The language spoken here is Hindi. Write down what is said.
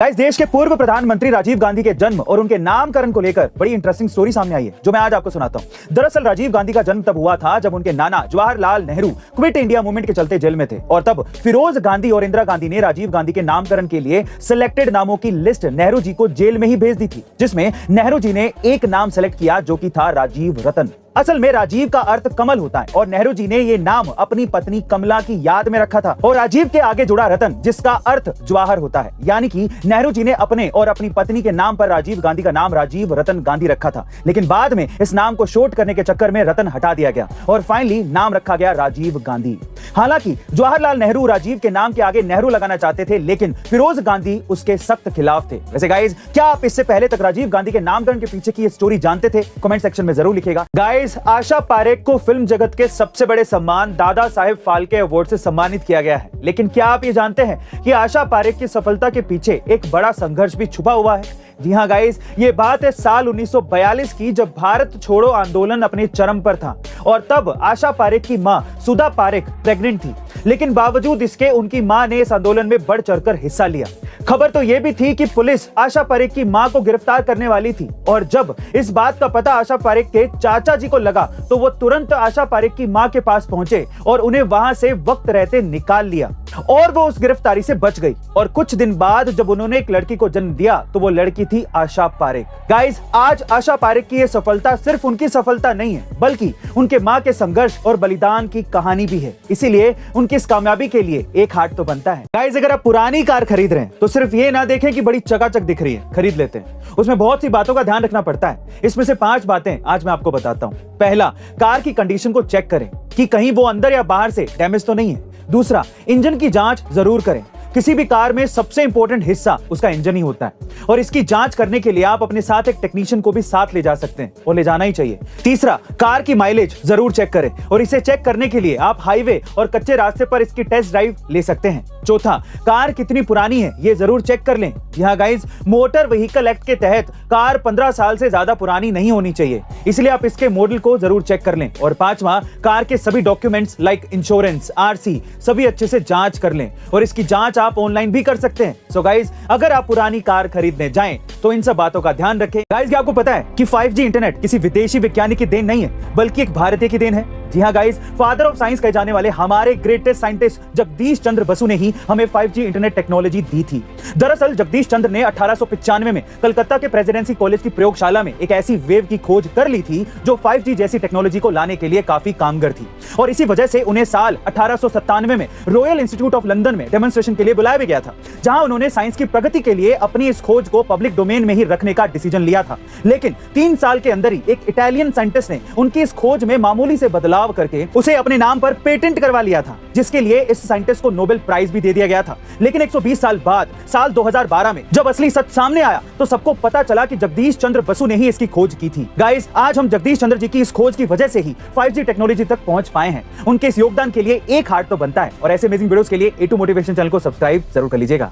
गाइस, देश के पूर्व प्रधानमंत्री राजीव गांधी के जन्म और उनके नामकरण को लेकर बड़ी इंटरेस्टिंग स्टोरी सामने आई है, जो मैं आज आपको सुनाता हूं। दरअसल राजीव गांधी का जन्म तब हुआ था जब उनके नाना Jawaharlal Nehru quit India movement के चलते जेल में थे, और तब फिरोज गांधी और इंदिरा गांधी ने राजीव गांधी के नामकरण के लिए सिलेक्टेड नामों की लिस्ट नेहरू जी को जेल में ही भेज दी थी, जिसमें नेहरू जी ने एक नाम सेलेक्ट किया जो कि था राजीव रतन। असल में राजीव का अर्थ कमल होता है और नेहरू जी ने ये नाम अपनी पत्नी कमला की याद में रखा था, और राजीव के आगे जुड़ा रतन जिसका अर्थ जवाहर होता है, यानी कि नेहरू जी ने अपने और अपनी पत्नी के नाम पर राजीव गांधी का नाम राजीव रतन गांधी रखा था। लेकिन बाद में इस नाम को शॉर्ट करने के चक्कर में रतन हटा दिया गया और फाइनली नाम रखा गया राजीव गांधी। हालांकि जवाहरलाल नेहरू राजीव के नाम के आगे नेहरू लगाना चाहते थे, लेकिन फिरोज गांधी उसके सख्त खिलाफ थे। वैसे गाइस, क्या आप इससे पहले तक राजीव गांधी के नामकरण के पीछे की स्टोरी जानते थे? कमेंट सेक्शन में जरूर लिखिएगा। गाइस, आशा पारेख को फिल्म जगत के सबसे बड़े सम्मान दादा साहेब फाल्के अवार्ड से सम्मानित किया गया है, लेकिन क्या आप ये जानते हैं कि आशा पारेख की सफलता के पीछे एक बड़ा संघर्ष भी छुपा हुआ है? जी हाँ गाइस, ये बात है साल 1942 की, जब भारत छोड़ो आंदोलन अपने चरम पर था और तब आशा पारेख की मां सुधा पारेख प्रेग्नेंट थी, लेकिन बावजूद इसके उनकी मां ने इस आंदोलन में बढ़ चढ़कर हिस्सा लिया। खबर तो यह भी थी कि पुलिस आशा पारेख की मां को गिरफ्तार करने वाली थी, और जब इस बात का पता आशा पारेख के चाचा जी को लगा तो वो तुरंत आशा पारेख की मां के पास पहुंचे और उन्हें वहां से वक्त रहते निकाल लिया, और वो उस गिरफ्तारी से बच गई। और कुछ दिन बाद जब उन्होंने एक लड़की को जन्म दिया तो वो लड़की थी आशा पारेख। गाइस, आज आशा पारेख की ये सफलता सिर्फ उनकी सफलता नहीं है, बल्कि उनके मां के संघर्ष और बलिदान की कहानी भी है। इसीलिए उनकी इस कामयाबी के लिए एक हार्ट तो बनता है। गाइस, अगर आप पुरानी कार खरीद रहे हैं तो सिर्फ ये ना देखें कि बड़ी चकाचक दिख रही है, खरीद लेते हैं। उसमें बहुत सी बातों का ध्यान रखना पड़ता है। इसमें से 5 बातें आज मैं आपको बताता हूं। पहला, कार की कंडीशन को चेक करें कि कहीं वो अंदर या बाहर से डैमेज तो नहीं है। दूसरा, इंजन की जांच जरूर करें। किसी भी कार में सबसे इंपॉर्टेंट हिस्सा उसका इंजन ही होता है, और इसकी जांच करने के लिए आप अपने साथ एक टेक्नीशियन को भी साथ ले जा सकते हैं, और ले जाना ही चाहिए। तीसरा, कार की माइलेज जरूर चेक करें, और इसे चेक करने के लिए आप हाईवे और कच्चे रास्ते पर इसकी टेस्ट ड्राइव ले सकते हैं। चौथा, कार कितनी पुरानी है ये जरूर चेक कर लें। यहाँ गाइस, मोटर व्हीकल एक्ट के तहत कार 15 साल से ज्यादा पुरानी नहीं होनी चाहिए, इसलिए आप इसके मॉडल को जरूर चेक कर लें। और पांचवा, कार के सभी डॉक्यूमेंट्स लाइक इंश्योरेंस, आरसी सभी अच्छे से जांच कर लें, और इसकी जांच आप ऑनलाइन भी कर सकते हैं। सो गाइस, अगर आप पुरानी कार खरीदने जाएं तो इन सब बातों का ध्यान रखें। गाइस, क्या आपको पता है कि 5G इंटरनेट किसी विदेशी वैज्ञानिक की देन नहीं है, बल्कि एक भारतीय की देन है? जी हाँ गाइस, फादर ऑफ साइंस कहे जाने वाले हमारे ग्रेटेस्ट साइंटिस्ट जगदीश चंद्र बसु ने ही हमें 5G इंटरनेट टेक्नोलॉजी दी थी। दरअसल जगदीश चंद्र ने 1895 में कलकत्ता के प्रेसिडेंसी कॉलेज की प्रयोगशाला में एक ऐसी वेव की खोज कर ली थी जो 5G जैसी टेक्नोलॉजी को लाने के लिए काफी कामगर थी, और इसी वजह से उन्हें साल 1897 में रॉयल इंस्टीट्यूट ऑफ लंदन में डेमोन्स्ट्रेशन के लिए बुलाया भी गया था, जहां उन्होंने साइंस की प्रगति के लिए अपनी इस खोज को पब्लिक डोमेन में ही रखने का डिसीजन लिया था। लेकिन 3 साल के अंदर ही एक इटालियन साइंटिस्ट ने उनकी इस खोज में मामूली से बदलाव करके उसे अपने नाम पर पेटेंट करवा लिया था, जिसके लिए इस साइंटिस्ट को नोबेल प्राइज भी दे दिया गया था। लेकिन 120 साल बाद साल 2012 में जब असली सच सामने आया तो सबको पता चला कि जगदीश चंद्र बसु ने ही इसकी खोज की थी। गाइस, आज हम जगदीश चंद्र जी की इस खोज की वजह से ही 5G टेक्नोलॉजी तक पहुंच पाए हैं। उनके इस योगदान के लिए एक हार्ट तो बनता है, और ऐसे अमेजिंग वीडियोस के लिए A2 मोटिवेशन चैनल को सब्सक्राइब जरूर कर लीजिएगा।